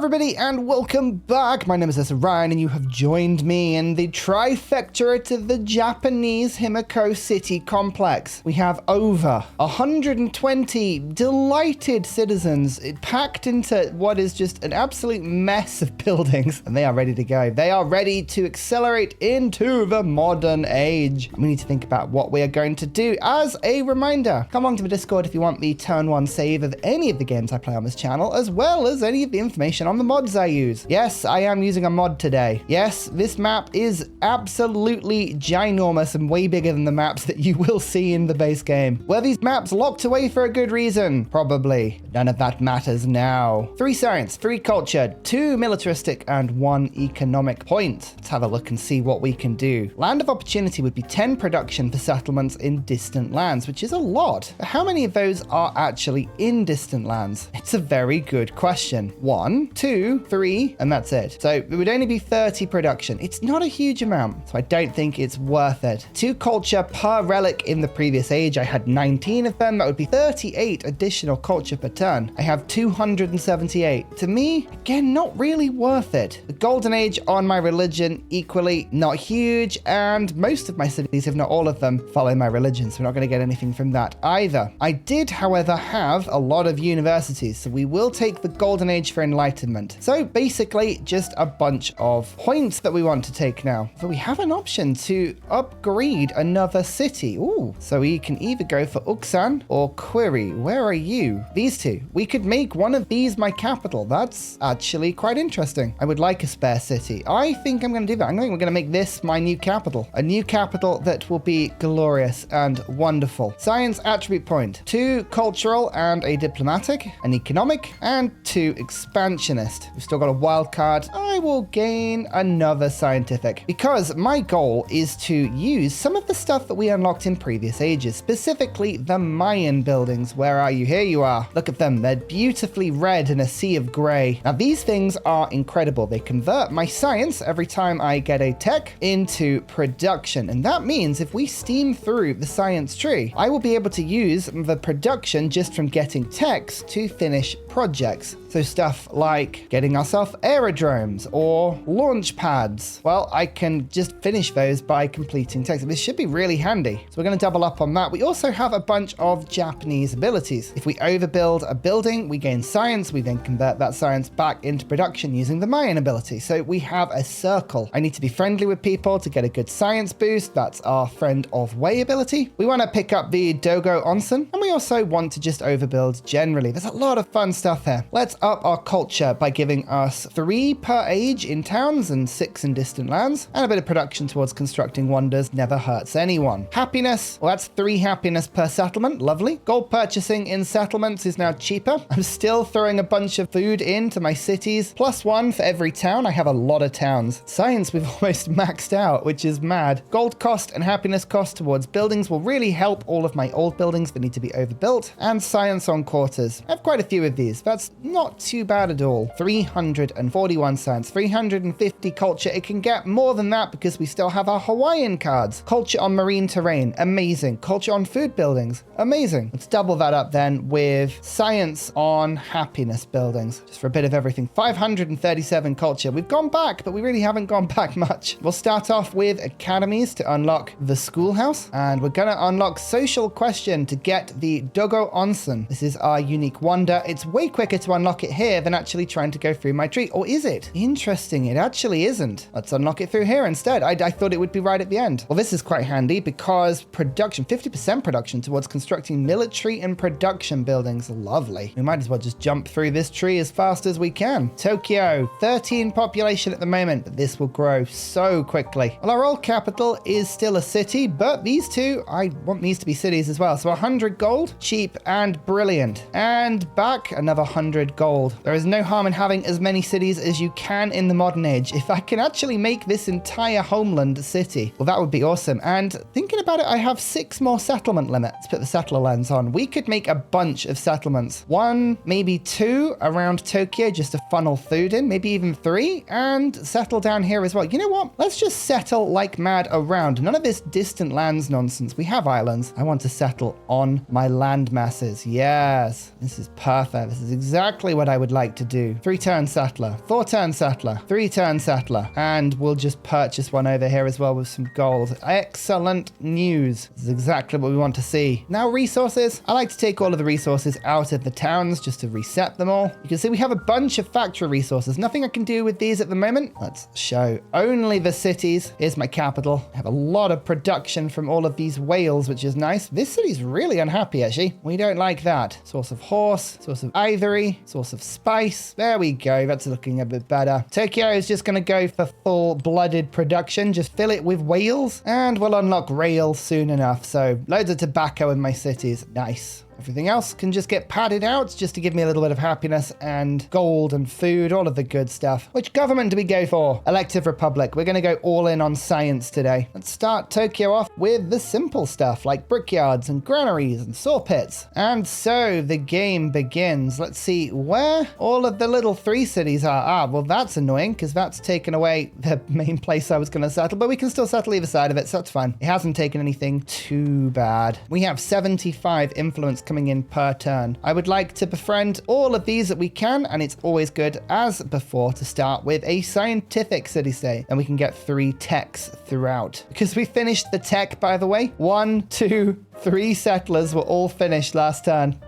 everybody, and welcome back. My name is Ryan, and you have joined me in the trifectorate of the Japanese Himiko City complex. We have over 120 delighted citizens packed into what is just an absolute mess of buildings, and they are ready to go. They are ready to accelerate into the modern age. We need to think about what we are going to do. As a reminder, come along to the Discord if you want the turn one save of any of the games I play on this channel, as well as any of the information on the mods I use. Yes, I am using a mod today. Yes, this map is absolutely ginormous and way bigger than the maps that you will see in the base game. Were these maps locked away for a good reason? Probably. None of that matters now. 3 science, 3 culture, 2 militaristic, and 1 economic point. Let's have a look and see what we can do. Land of opportunity would be 10 production for settlements in distant lands, which is a lot. But how many of those are actually in distant lands? It's a very good question. 1, 2, 3, and that's it. So it would only be 30 production. It's not a huge amount, so I don't think it's worth it. 2 culture per relic in the previous age. I had 19 of them. That would be 38 additional culture per turn. I have 278. To me, again, not really worth it. The golden age on my religion, equally not huge, and most of my cities, if not all of them, follow my religion, so we're not going to get anything from that either. I did, however, have a lot of universities, so we will take the golden age for enlightenment. So basically just a bunch of points that we want to take now. But we have an option to upgrade another city. Ooh, so we can either go for Uksan or Quiri. Where are you? These two. We could make one of these my capital. That's actually quite interesting. I would like a spare city. I think I'm going to do that. I think we're going to make this my new capital. A new capital that will be glorious and wonderful. Science attribute point. 2 cultural and a diplomatic, an economic, and 2 expansionist. We've still got a wild card. I will gain another scientific because my goal is to use some of the stuff that we unlocked in previous ages, specifically the Mayan buildings. Where are you? Here you are. Look at them. They're beautifully red in a sea of gray. Now these things are incredible. They convert my science every time I get a tech into production. And that means if we steam through the science tree, I will be able to use the production just from getting techs to finish projects. So stuff like getting ourselves aerodromes or launch pads. Well, I can just finish those by completing text. This should be really handy. So we're going to double up on that. We also have a bunch of Japanese abilities. If we overbuild a building, we gain science. We then convert that science back into production using the Mayan ability. So we have a circle. I need to be friendly with people to get a good science boost. That's our friend of way ability. We want to pick up the Dogo Onsen, and we also want to just overbuild generally. There's a lot of fun stuff here. Let's up our culture by giving us 3 per age in towns and 6 in distant lands, and a bit of production towards constructing wonders never hurts anyone. Happiness, well, that's 3 happiness per settlement. Lovely. Gold purchasing in settlements is now cheaper. I'm still throwing a bunch of food into my cities, +1 for every town. I have a lot of towns. Science we've almost maxed out, which is mad. Gold cost and happiness cost towards buildings will really help all of my old buildings that need to be overbuilt, and science on quarters. I have quite a few of these. That's not too bad at all. 341 science, 350 culture. It can get more than that because we still have our Hawaiian cards. Culture on marine terrain, amazing. Culture on food buildings, amazing. Let's double that up then with science on happiness buildings, just for a bit of everything. 537 culture. We've gone back, but we really haven't gone back much. We'll start off with academies to unlock the schoolhouse, and we're going to unlock social question to get the Dogo Onsen. This is our unique wonder. It's way quicker to unlock it here than actually trying to go through my tree. Or is it? Interesting, it actually isn't. Let's unlock it through here instead. I thought it would be right at the end. Well, this is quite handy because production, 50% production towards constructing military and production buildings. Lovely. We might as well just jump through this tree as fast as we can. Tokyo, 13 population at the moment, but this will grow so quickly. Well, our old capital is still a city, but these two, I want these to be cities as well. So 100 gold, cheap and brilliant. And back another 100 gold. There is no harm in having as many cities as you can in the modern age. If I can actually make this entire homeland a city, well, that would be awesome. And thinking about it, I have 6 more settlement limit. Let's put the settler lens on. We could make a bunch of settlements. 1, maybe 2 around Tokyo just to funnel food in, maybe even 3, and settle down here as well. You know what? Let's just settle like mad around. None of this distant lands nonsense. We have islands. I want to settle on my land masses. Yes, this is perfect. This is exactly what I would like to do. 3-turn settler, 4-turn settler, 3-turn settler, and we'll just purchase one over here as well with some gold. Excellent news. This is exactly what we want to see. Now resources. I like to take all of the resources out of the towns just to reset them all. You can see we have a bunch of factory resources. Nothing I can do with these at the moment. Let's show only the cities. Here's my capital. I have a lot of production from all of these whales, which is nice. This city's really unhappy, actually. We don't like that. Source of horse, source of ivory, source of spice. There we go. That's looking a bit better. Tokyo is just going to go for full-blooded production. Just fill it with whales, and we'll unlock rail soon enough. So loads of tobacco in my cities. Nice. Everything else can just get padded out just to give me a little bit of happiness and gold and food, all of the good stuff. Which government do we go for? Elective Republic. We're going to go all in on science today. Let's start Tokyo off with the simple stuff like brickyards and granaries and saw pits. And so the game begins. Let's see where all of the little 3 cities are. Ah, well, that's annoying because that's taken away the main place I was going to settle, but we can still settle either side of it, so that's fine. It hasn't taken anything too bad. We have 75 influence coming in per turn. I would like to befriend all of these that we can, and it's always good, as before, to start with a scientific city-state, and we can get 3 techs throughout. Because we finished the tech, by the way. 1, 2, 3 settlers were all finished last turn.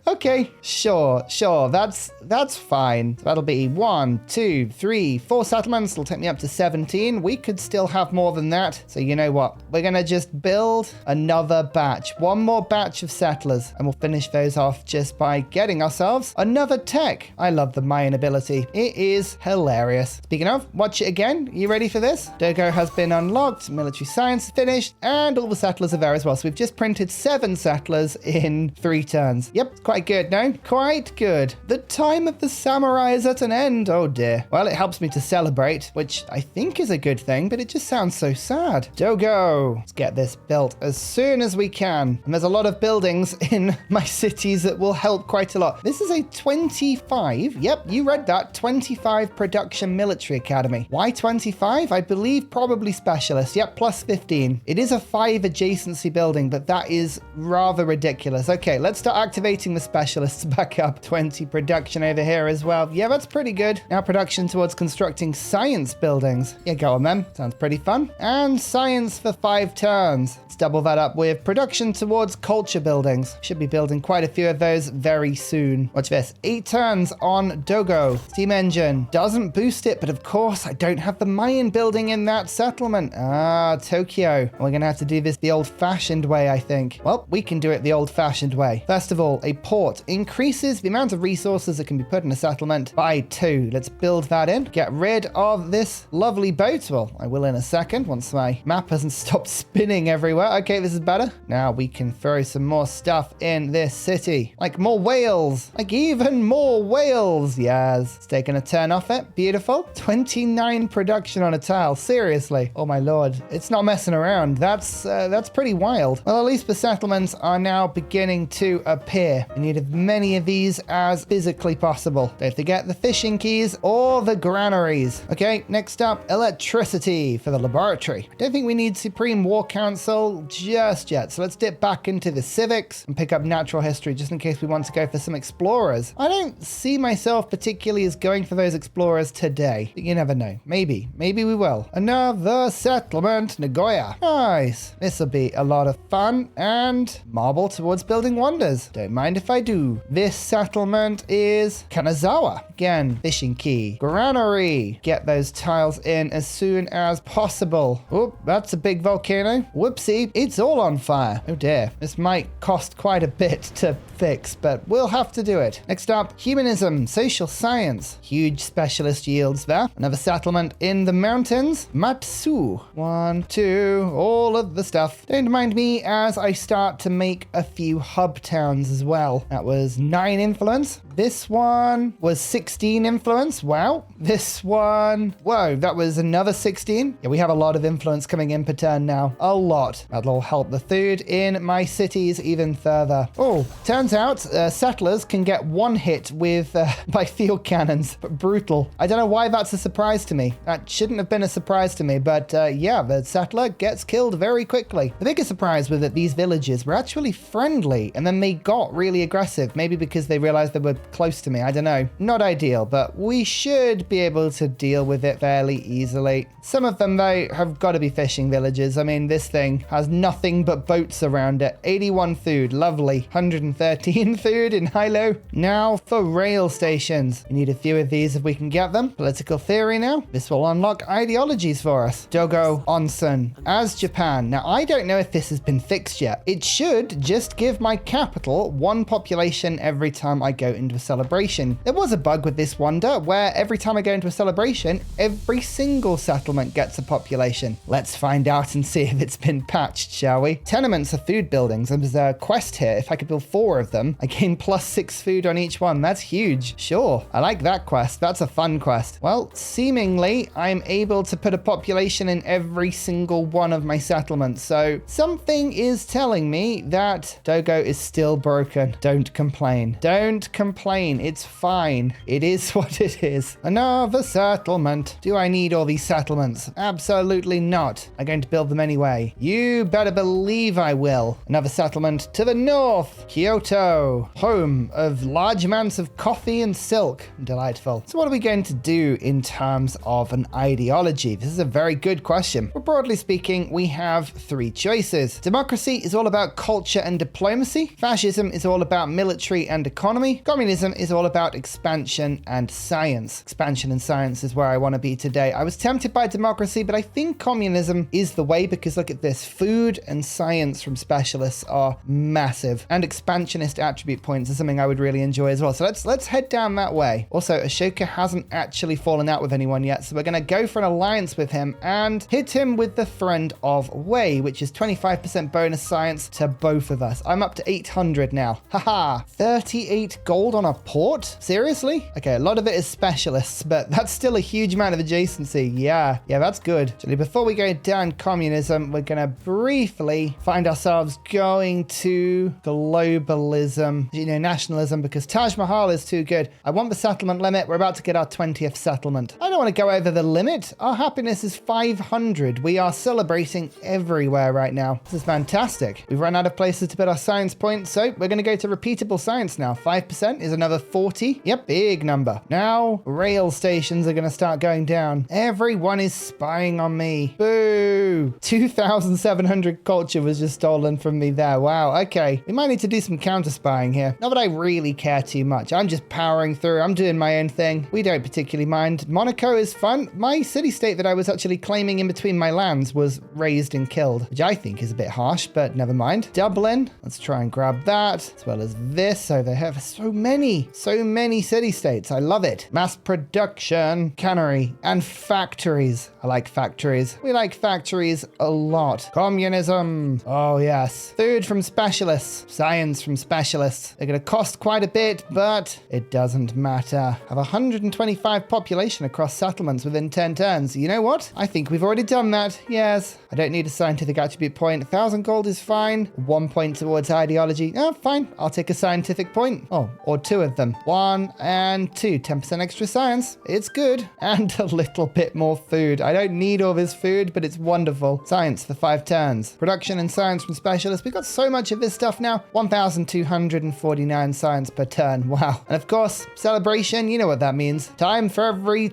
Okay, sure. That's fine. So that'll be 1, 2, 3, 4 settlements. It'll take me up to 17. We could still have more than that. So you know what? We're going to just build another batch. One more batch of settlers, and we'll finish those off just by getting ourselves another tech. I love the Mayan ability. It is hilarious. Speaking of, watch it again. You ready for this? Dogo has been unlocked. Military science finished, and all the settlers are there as well. So we've just printed 7 settlers in 3 turns. Yep, quite good, no? Quite good. The time of the samurai is at an end. Oh dear. Well, it helps me to celebrate, which I think is a good thing, but it just sounds so sad. Dogo. Let's get this built as soon as we can. And there's a lot of buildings in my cities that will help quite a lot. This is a 25. Yep, you read that. 25 production military academy. Why 25? I believe probably specialist. Yep, plus 15. It is a 5 adjacency building, but that is rather ridiculous. Okay, let's start activating the specialists back up. 20 production over here as well. Yeah, that's pretty good. Now production towards constructing science buildings. Yeah, go on then. Sounds pretty fun. And science for 5 turns. Let's double that up with production towards culture buildings. Should be building quite a few of those very soon. Watch this. 8 turns on Dogo. Steam engine. Doesn't boost it, but of course I don't have the Mayan building in that settlement. Ah, Tokyo. We're going to have to do this the old-fashioned way, I think. Well, we can do it the old-fashioned way. First of all, a port increases the amount of resources that can be put in a settlement by 2. Let's build that in. Get rid of this lovely boat. Well, I will in a second once my map hasn't stopped spinning everywhere. Okay, this is better. Now we can throw some more stuff in this city. Like more whales. Like even more whales. Yes. It's taking a turn off it. Beautiful. 29 production on a tile. Seriously. Oh my lord. It's not messing around. That's pretty wild. Well, at least the settlements are now beginning to appear. We need as many of these as physically possible. Don't forget the fishing keys or the granaries. Okay, next up, electricity for the laboratory. I don't think we need Supreme War Council just yet. So let's dip back into the civics and pick up natural history just in case we want to go for some explorers. I don't see myself particularly as going for those explorers today, but you never know. Maybe we will. Another settlement, Nagoya. Nice. This will be a lot of fun and marble towards building wonders. Don't mind if I do. This settlement is Kanazawa. Again, fishing key. Granary. Get those tiles in as soon as possible. Oh, that's a big volcano. Whoopsie. It's all on fire. Oh dear. This might cost quite a bit to fix, but we'll have to do it. Next up, humanism, social science. Huge specialist yields there. Another settlement in the mountains. Matsu. 1, 2, all of the stuff. Don't mind me as I start to make a few hub towns as well. That was 9 influence. This one was 16 influence. Wow. This one, whoa, that was another 16. Yeah, we have a lot of influence coming in per turn now. A lot. That'll help the food in my cities even further. Oh, turns out settlers can get 1 hit with by field cannons. Brutal. I don't know why that's a surprise to me. That shouldn't have been a surprise to me, but yeah, the settler gets killed very quickly. The biggest surprise was that these villages were actually friendly, and then they got really really aggressive. Maybe because they realized they were close to me. I don't know. Not ideal, but we should be able to deal with it fairly easily. Some of them, though, have got to be fishing villages. I mean, this thing has nothing but boats around it. 81 food. Lovely. 113 food in Hilo. Now for rail stations. We need a few of these if we can get them. Political theory now. This will unlock ideologies for us. Dogo Onsen as Japan. Now, I don't know if this has been fixed yet. It should just give my capital one population every time I go into a celebration. There was a bug with this wonder where every time I go into a celebration, every single settlement gets a population. Let's find out and see if it's been patched, shall we? Tenements are food buildings. There's a quest here. If I could build 4 of them, I gain +6 food on each one. That's huge. Sure. I like that quest. That's a fun quest. Well, seemingly, I'm able to put a population in every single one of my settlements. So something is telling me that Dogo is still broken. Don't complain. Don't complain. It's fine. It is what it is. Another settlement. Do I need all these settlements? Absolutely not. I'm going to build them anyway. You better believe I will. Another settlement to the north. Kyoto. Home of large amounts of coffee and silk. Delightful. So what are we going to do in terms of an ideology? This is a very good question. But broadly speaking, we have 3 choices. Democracy is all about culture and diplomacy. Fascism is all about military and economy. Communism is all about expansion and science. Expansion and science is where I want to be today. I was tempted by democracy, but I think communism is the way because look at this. Food and science from specialists are massive. And expansionist attribute points is something I would really enjoy as well. So let's head down that way. Also, Ashoka hasn't actually fallen out with anyone yet, so we're going to go for an alliance with him and hit him with the Friend of Wei, which is 25% bonus science to both of us. I'm up to 800 now. Haha. 38 gold on a port? Seriously? Okay, a lot of it is specialists, but that's still a huge amount of adjacency. Yeah, that's good. Actually, before we go down communism, we're going to briefly find ourselves going to globalism, nationalism, because Taj Mahal is too good. I want the settlement limit. We're about to get our 20th settlement. I don't want to go over the limit. Our happiness is 500. We are celebrating everywhere right now. This is fantastic. We've run out of places to put our science points, so we're going to go to repeatable science now. 5% is another 40. Yep, big number. Now, rail stations are going to start going down. Everyone is spying on me. Boo! 2,700 culture was just stolen from me there. Wow, okay. We might need to do some counter spying here. Not that I really care too much. I'm just powering through. I'm doing my own thing. We don't particularly mind. Monaco is fun. My city-state that I was actually claiming in between my lands was razed and killed, which I think is a bit harsh, but never mind. Dublin, let's try and grab that, as well as this. So they have so many city-states. I love it. Mass production, cannery, and factories. I like factories. We like factories a lot. Communism. Oh, yes. Food from specialists. Science from specialists. They're going to cost quite a bit, but it doesn't matter. Have 125 population across settlements within 10 turns. You know what? I think we've already done that. Yes. I don't need a scientific attribute point. 1,000 gold is fine. 1 point towards ideology. Oh, fine. I'll take a scientific point. Oh, or 2 of them. 1 and 2. 10% extra science. It's good. And a little bit more food. I don't need all this food, but it's wonderful. Science for 5 turns. Production and science from specialists. We've got so much of this stuff now. 1,249 science per turn. Wow. And of course, celebration. You know what that means. Time for every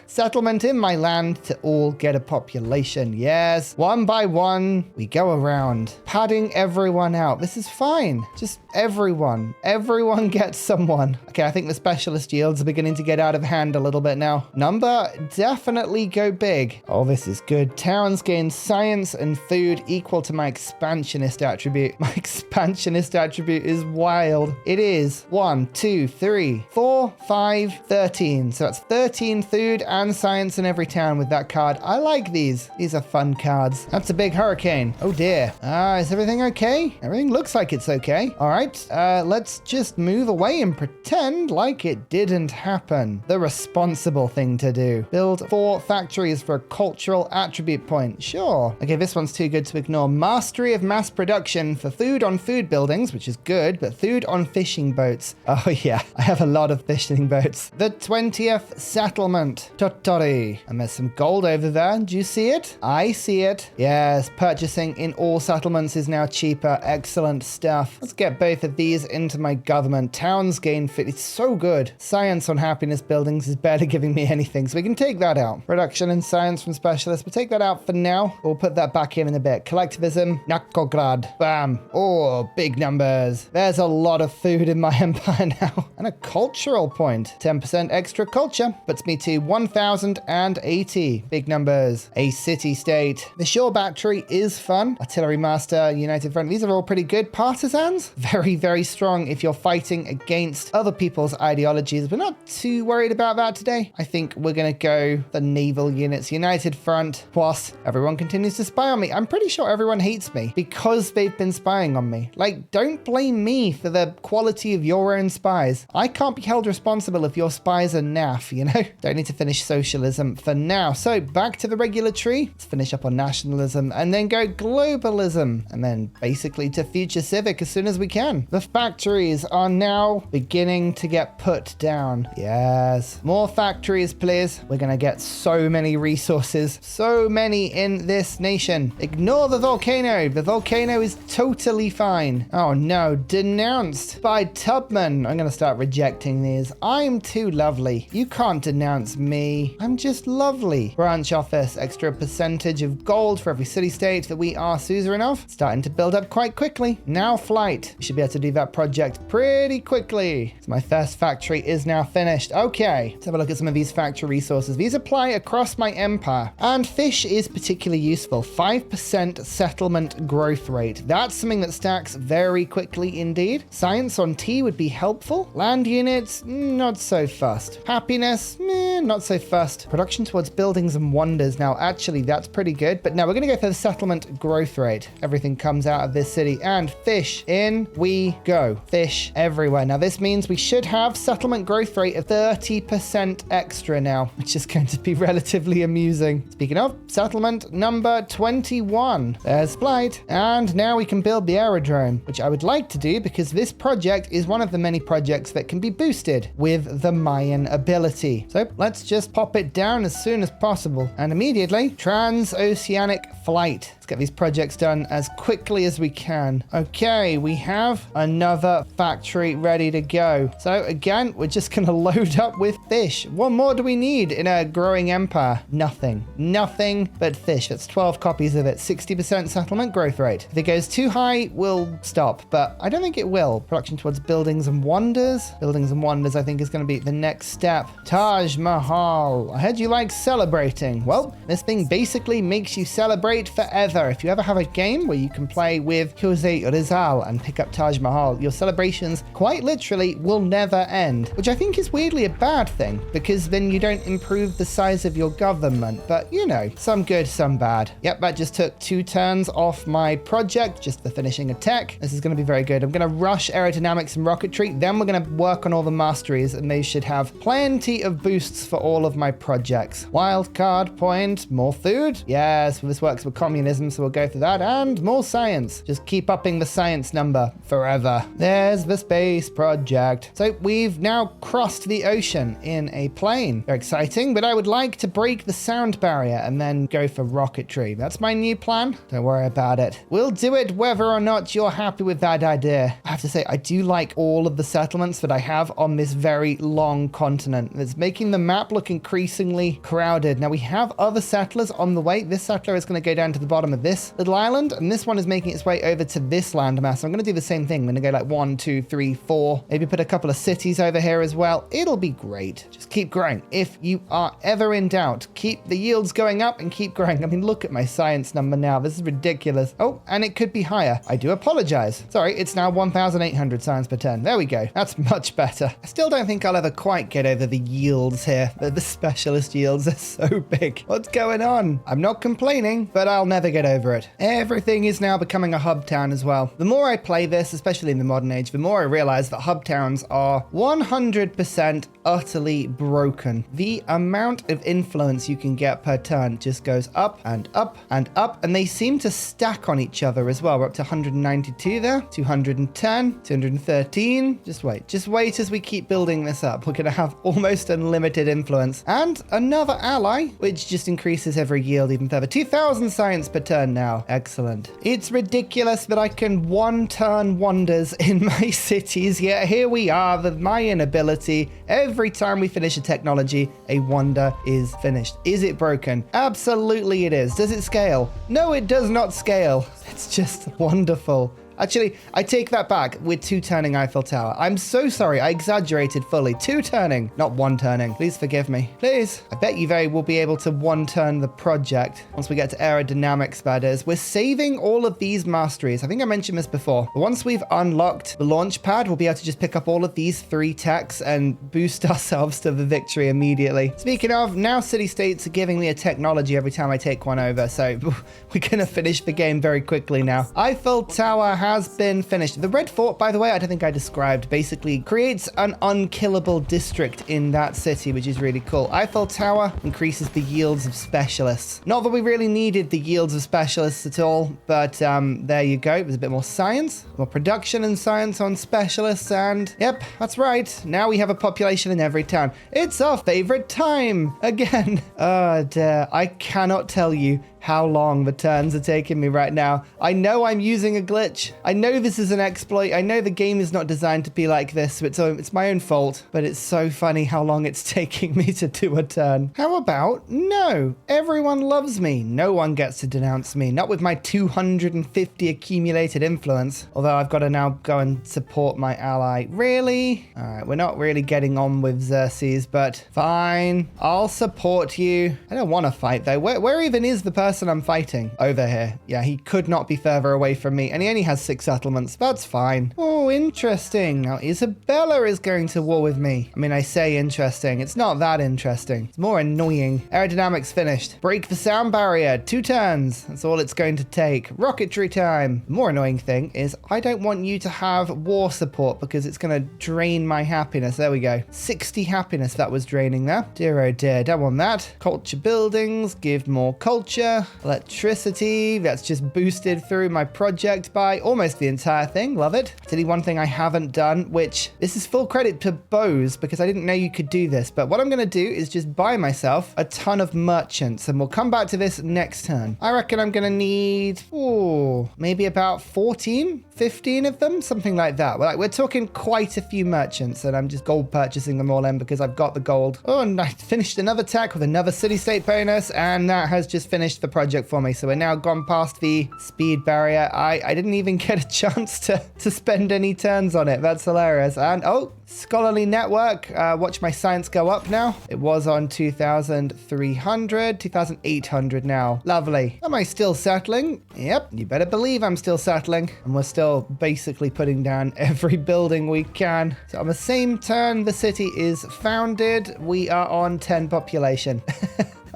settlement in my land to all get a population. Yes. One by one, we go around, padding everyone out. This is fine. Just everyone. Everyone gets someone. Okay, I think the specialist yields are beginning to get out of hand a little bit now. Number, definitely go big. Oh, this is good. Towns gain science and food equal to my expansionist attribute. My expansionist attribute is wild. It is 1, 2, 3, 4, 5, 13. So that's 13 food and science in every town with that card. I like these. These are fun cards. That's a big hurricane. Oh dear. Is everything okay? Everything looks like it's okay. All right. Let's just move away and pretend like it didn't happen. The responsible thing to do. Build 4 factories for a cultural attribute point. Sure. Okay, this one's too good to ignore. Mastery of mass production for food on food buildings, which is good, but food on fishing boats. Oh yeah, I have a lot of fishing boats. The 20th settlement. Totori. And there's some gold over there. Do you see it? I see it. Yes, purchasing in all settlements is now cheaper. Excellent stuff. Let's get both both of these into my government. Towns gain fit. It's so good. Science on happiness buildings is barely giving me anything, so we can take that out. Production and science from specialists. We'll take that out for now. We'll put that back in a bit. Collectivism. Nakograd. Bam. Oh, big numbers. There's a lot of food in my empire now. And a cultural point. 10% extra culture. Puts me to 1,080. Big numbers. A city-state. The shore battery is fun. Artillery master. United front. These are all pretty good. Partisans. Very, very strong if you're fighting against other people's ideologies. We're not too worried about that today. I think we're going to go the naval units. United front. Plus, everyone continues to spy on me. I'm pretty sure everyone hates me because they've been spying on me. Like, don't blame me for the quality of your own spies. I can't be held responsible if your spies are naff, you know? Don't need to finish socialism for now. So back to the regular tree. Let's finish up on nationalism and then go globalism and then basically to future civic as soon as we can. The factories are now beginning to get put down. Yes. More factories, please. We're going to get so many resources. So many in this nation. Ignore the volcano. The volcano is totally fine. Oh no. Denounced by Tubman. I'm going to start rejecting these. I'm too lovely. You can't denounce me. I'm just lovely. Branch office. Extra percentage of gold for every city-state that we are suzerain of. Starting to build up quite quickly. Now flight. We should be able to do that project pretty quickly. So my first factory is now finished. Okay. Let's have a look at some of these factory resources. These apply across my empire. And fish is particularly useful. 5% settlement growth rate. That's something that stacks very quickly indeed. Science on tea would be helpful. Land units, not so fussed. Happiness, not so fussed. Production towards buildings and wonders. Now, actually, that's pretty good. But now we're going to go for the settlement growth rate. Everything comes out of this city. And fish, in we go. Fish everywhere. Now, this means we should have settlement growth rate of 30% extra now, which is going to be relatively amusing. Speaking of, settlement number 21. There's flight. And now we can build the aerodrome, which I would like to do because this project is one of the many projects that can be boosted with the Mayan ability. So let's just pop it down as soon as possible. And immediately, transoceanic flight. Let's get these projects done as quickly as we can. Okay, we have another factory ready to go. So again, we're just going to load up with fish. What more do we need in a growing empire? Nothing. Nothing but fish. That's 12 copies of it. 60% settlement growth rate. If it goes too high, we'll stop. But I don't think it will. Production towards buildings and wonders. Buildings and wonders, I think, is going to be the next step. Taj Mahal. I heard you like celebrating. Well, this thing basically makes you celebrate forever. If you ever have a game where you can play with HUZZAH and pick up Taj Mahal, your celebrations quite literally will never end, which I think is weirdly a bad thing because then you don't improve the size of your government. But you know, some good, some bad. Yep, that just took 2 turns off my project just for finishing a tech. This is going to be very good. I'm going to rush aerodynamics and rocketry. Then we're going to work on all the masteries and they should have plenty of boosts for all of my projects. Wildcard point, more food. Yes, well, this works with communism, so we'll go for that. And more science. Just keep upping the science number forever. There's the space project. So we've now crossed the ocean in a plane. Very exciting, but I would like to break the sound barrier and then go for rocketry. That's my new plan. Don't worry about it. We'll do it whether or not you're happy with that idea. I have to say, I do like all of the settlements that I have on this very long continent. It's making the map look increasingly crowded. Now we have other settlers on the way. This settler is going to go down to the bottom of this little island, and this one is making its way over to this landmass. So I'm going to do the same thing. I'm going to go like 1, 2, 3, 4. Maybe put a couple of cities over here as well. It'll be great. Just keep growing. If you are ever in doubt, keep the yields going up and keep growing. I mean, look at my science number now. This is ridiculous. Oh, and it could be higher. I do apologize. Sorry, it's now 1,800 science per turn. There we go. That's much better. I still don't think I'll ever quite get over the yields here. The specialist yields are so big. What's going on? I'm not complaining, but I'll never get over it. Everything is now becoming a hub town as well. The more I play this, especially in the modern age, the more I realize that hub towns are 100% utterly broken. The amount of influence you can get per turn just goes up and up and up, and they seem to stack on each other as well. We're up to 192 there, 210, 213. Just wait as we keep building this up. We're going to have almost unlimited influence. And another ally, which just increases every yield even further. 2,000 science per turn now. Excellent. It's ridiculous that I can one turn wonders in my cities, yet here we are, my inability. Every time we finish a technology, a wonder is finished. Is it broken? Absolutely it is. Does it scale? No, it does not scale. It's just wonderful. Actually, I take that back. We're 2-turning Eiffel Tower. I'm so sorry. I exaggerated fully. 2-turning, not 1-turning. Please forgive me. Please. I bet you will be able to 1-turn the project once we get to aerodynamics, that is. We're saving all of these masteries. I think I mentioned this before. But once we've unlocked the launch pad, we'll be able to just pick up all of these 3 techs and boost ourselves to the victory immediately. Speaking of, now city-states are giving me a technology every time I take one over. So we're going to finish the game very quickly now. Eiffel Tower has been finished. The Red Fort, by the way, I don't think I described, basically creates an unkillable district in that city, which is really cool. Eiffel Tower increases the yields of specialists. Not that we really needed the yields of specialists at all, but there you go. There's a bit more science, more production and science on specialists, and yep, that's right. Now we have a population in every town. It's our favorite time again. Oh dear, I cannot tell you how long the turns are taking me right now. I know I'm using a glitch. I know this is an exploit. I know the game is not designed to be like this, so it's my own fault, but it's so funny how long it's taking me to do a turn. How about no? Everyone loves me. No one gets to denounce me. Not with my 250 accumulated influence, although I've got to now go and support my ally. Really? All right, we're not really getting on with Xerxes, but fine. I'll support you. I don't want to fight though. Where even is the person I'm fighting? Over here. Yeah, he could not be further away from me, and he only has 6 settlements. That's fine. Oh, interesting. Now Isabella is going to war with me. I mean, I say interesting. It's not that interesting. It's more annoying. Aerodynamics finished. Break the sound barrier. 2 turns. That's all it's going to take. Rocketry time. The more annoying thing is I don't want you to have war support because it's going to drain my happiness. There we go. 60 happiness that was draining there. Dear oh dear, don't want that. Culture buildings. Give more culture. Electricity, that's just boosted through my project by almost the entire thing. Love it. Actually, one thing I haven't done, which this is full credit to Bose because I didn't know you could do this, but what I'm going to do is just buy myself a ton of merchants, and we'll come back to this next turn. I reckon I'm going to need, maybe about 14, 15 of them, something like that. We're talking quite a few merchants, and I'm just gold purchasing them all in because I've got the gold. Oh, and I finished another tech with another city-state bonus, and that has just finished the project for me. So we're now gone past the speed barrier. I didn't even get a chance to spend any turns on it. That's hilarious. And scholarly network. Watch my science go up now. It was on 2,300, 2,800 now. Lovely. Am I still settling? Yep, you better believe I'm still settling. And we're still basically putting down every building we can. So on the same turn the city is founded, we are on 10 population.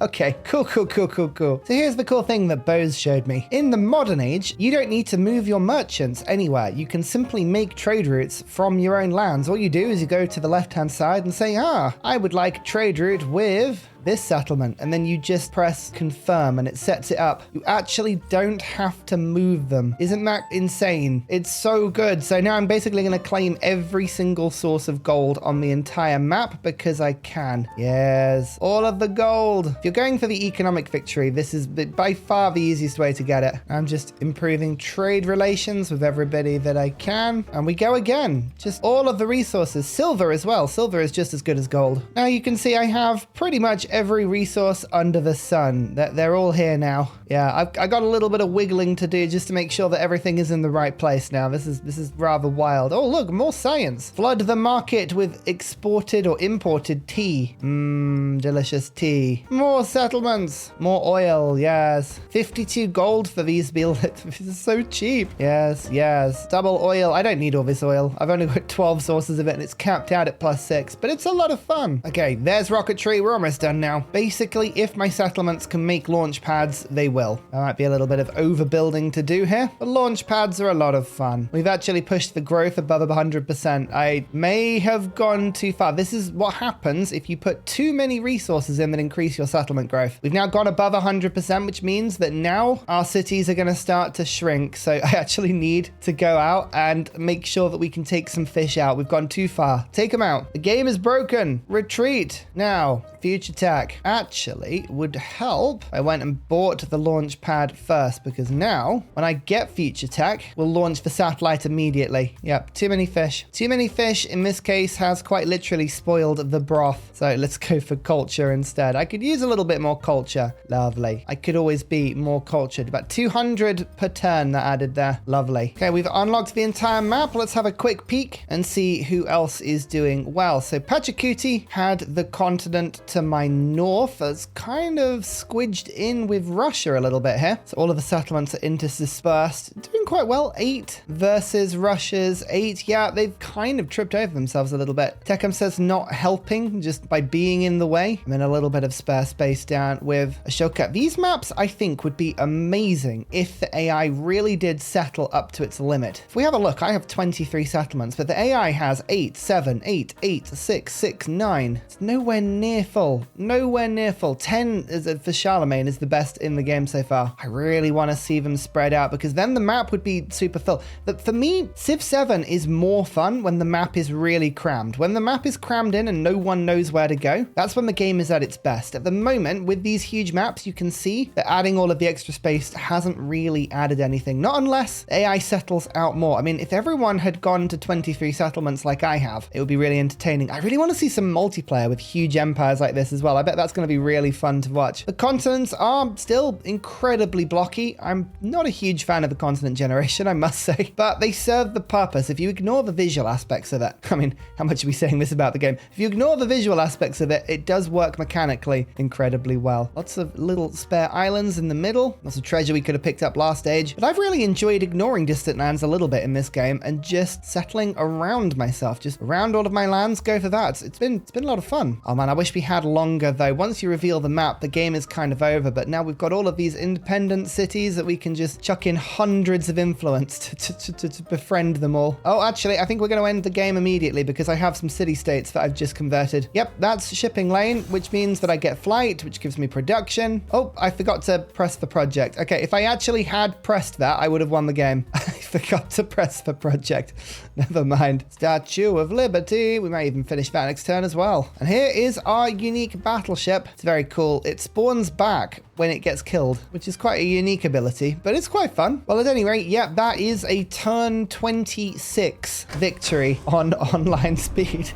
Okay, cool. So here's the cool thing that Bose showed me. In the modern age, you don't need to move your merchants anywhere. You can simply make trade routes from your own lands. All you do is you go to the left-hand side and say, I would like a trade route with this settlement, and then you just press confirm and it sets it up. You actually don't have to move them. Isn't that insane? It's so good. So now I'm basically going to claim every single source of gold on the entire map because I can. Yes, all of the gold. If you're going for the economic victory, this is by far the easiest way to get it. I'm just improving trade relations with everybody that I can, and we go again. Just all of the resources. Silver as well. Silver is just as good as gold. Now you can see I have pretty much every resource under the sun. They're all here now. Yeah, I got a little bit of wiggling to do just to make sure that everything is in the right place now. This is rather wild. Oh, look, more science. Flood the market with exported or imported tea. Delicious tea. More settlements. More oil, yes. 52 gold for these bills. This is so cheap. Yes. Double oil. I don't need all this oil. I've only got 12 sources of it and it's capped out at +6, but it's a lot of fun. Okay, there's rocketry. We're almost done now. Basically, if my settlements can make launch pads, they will. There might be a little bit of overbuilding to do here, but launch pads are a lot of fun. We've actually pushed the growth above 100%. I may have gone too far. This is what happens if you put too many resources in that increase your settlement growth. We've now gone above 100%, which means that now our cities are going to start to shrink. So I actually need to go out and make sure that we can take some fish out. We've gone too far. Take them out. The game is broken. Retreat. Now, future tech. Actually, would help. I went and bought the launch pad first, because now when I get future tech, we'll launch the satellite immediately. Yep, too many fish. Too many fish in this case has quite literally spoiled the broth. So let's go for culture instead. I could use a little bit more culture. Lovely. I could always be more cultured. About 200 per turn that added there. Lovely. Okay, we've unlocked the entire map. Let's have a quick peek and see who else is doing well. So Pachacuti had the continent to my north. That's kind of squidged in with Russia a little bit here. So all of the settlements are interspersed. Doing quite well. 8 versus Russia's 8. Yeah, they've kind of tripped over themselves a little bit. Techum says not helping just by being in the way. And then a little bit of spare space down with Ashoka. These maps, I think, would be amazing if the AI really did settle up to its limit. If we have a look, I have 23 settlements, but the AI has 8, 7, 8, 8, 6, 6, 9. It's nowhere near full. Nowhere near full. 10 for Charlemagne is the best in the game so far. I really want to see them spread out, because then the map would be super full. But for me, Civ 7 is more fun when the map is really crammed. When the map is crammed in and no one knows where to go, that's when the game is at its best. At the moment, with these huge maps, you can see that adding all of the extra space hasn't really added anything. Not unless AI settles out more. I mean, if everyone had gone to 23 settlements like I have, it would be really entertaining. I really want to see some multiplayer with huge empires like this as well. I bet that's going to be really fun to watch. The continents are still incredibly blocky. I'm not a huge fan of the continent generation, I must say, but they serve the purpose. If you ignore the visual aspects of it, I mean, how much are we saying this about the game? If you ignore the visual aspects of it, it does work mechanically incredibly well. Lots of little spare islands in the middle. Lots of treasure we could have picked up last age, but I've really enjoyed ignoring distant lands a little bit in this game and just settling around myself, just around all of my lands, go for that. It's been a lot of fun. Oh man, I wish we had longer though. Once you reveal the map, the game is kind of over, but now we've got all of these independent cities that we can just chuck in hundreds of influence to befriend them all. Oh, actually, I think we're going to end the game immediately because I have some city-states that I've just converted. Yep, that's shipping lane, which means that I get flight, which gives me production. Oh, I forgot to press the project. Okay, if I actually had pressed that, I would have won the game. I forgot to press the project. Never mind. Statue of Liberty. We might even finish that next turn as well. And here is our unique battleship. It's very cool. It spawns back when it gets killed, which is quite a unique ability, but it's quite fun. Well, at any rate, yeah, that is a turn 26 victory on online speed.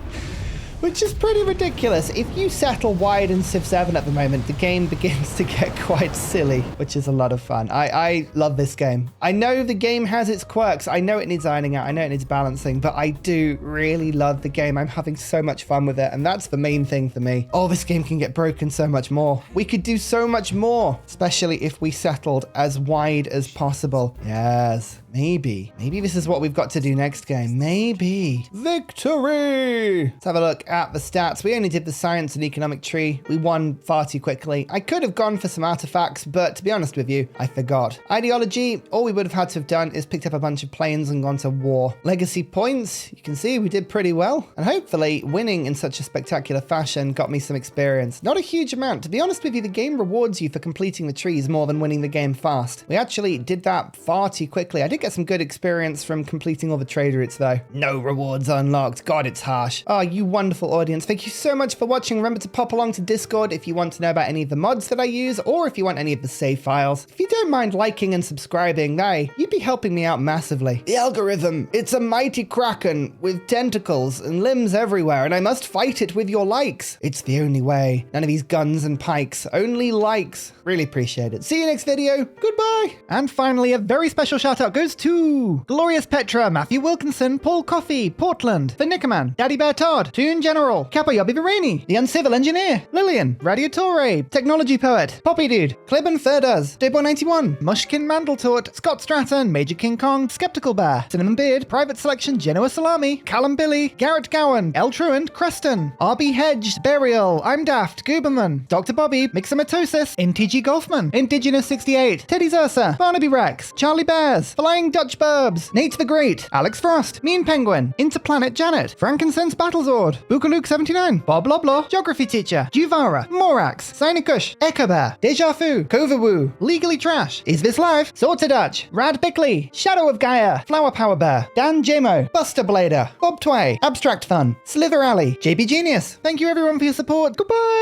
Which is pretty ridiculous. If you settle wide in Civ 7 at the moment, the game begins to get quite silly, which is a lot of fun. I love this game. I know the game has its quirks. I know it needs ironing out. I know it needs balancing, but I do really love the game. I'm having so much fun with it, and that's the main thing for me. Oh, this game can get broken so much more. We could do so much more, especially if we settled as wide as possible. Yes. Maybe this is what we've got to do next game. Maybe. Victory! Let's have a look at the stats. We only did the science and economic tree. We won far too quickly. I could have gone for some artifacts, but to be honest with you, I forgot. Ideology, all we would have had to have done is picked up a bunch of planes and gone to war. Legacy points, you can see we did pretty well. And hopefully winning in such a spectacular fashion got me some experience. Not a huge amount. To be honest with you, the game rewards you for completing the trees more than winning the game fast. We actually did that far too quickly. I did get some good experience from completing all the trade routes though. No rewards unlocked. God, it's harsh. Oh, you wonderful audience. Thank you so much for watching. Remember to pop along to Discord if you want to know about any of the mods that I use or if you want any of the save files. If you don't mind liking and subscribing, you'd be helping me out massively. The algorithm, it's a mighty kraken with tentacles and limbs everywhere, and I must fight it with your likes. It's the only way. None of these guns and pikes, only likes. Really appreciate it. See you next video. Goodbye. And finally, a very special shout out goes to Glorious Petra, Matthew Wilkinson, Paul Coffey, Portland, The Nickerman, Daddy Bear Todd, Toon General, Kappa Yobby Virani, The Uncivil Engineer, Lillian, Radiatore, Technology Poet, Poppy Dude, Clibben Ferdaz, Dayboy91, Mushkin Mandletort, Scott Stratton, Major King Kong, Skeptical Bear, Cinnamon Beard, Private Selection, Genoa Salami, Callum Billy, Garrett Gowan, El Truant, Creston, RB Hedged, Burial, I'm Daft, Gooberman, Dr. Bobby, Mixomatosis, NTG Golfman, Indigenous 68, Teddy Zursa, Barnaby Rex, Charlie Bears, Flying Dutch Burbs, Nate the Great, Alex Frost, Mean Penguin, Interplanet Janet, Frankincense Battlezord, Bookaluk 79, Bob Loblaw, Geography Teacher, Juvara, Morax, Sinikush, Echo Bear, Deja Fu, Kovawoo, Legally Trash, Is This Live, Sorta Dutch, Rad Bickley, Shadow of Gaia, Flower Power Bear, Dan Jamo, Buster Blader, Bob Tway, Abstract Fun, Slither Alley, JB Genius. Thank you everyone for your support. Goodbye!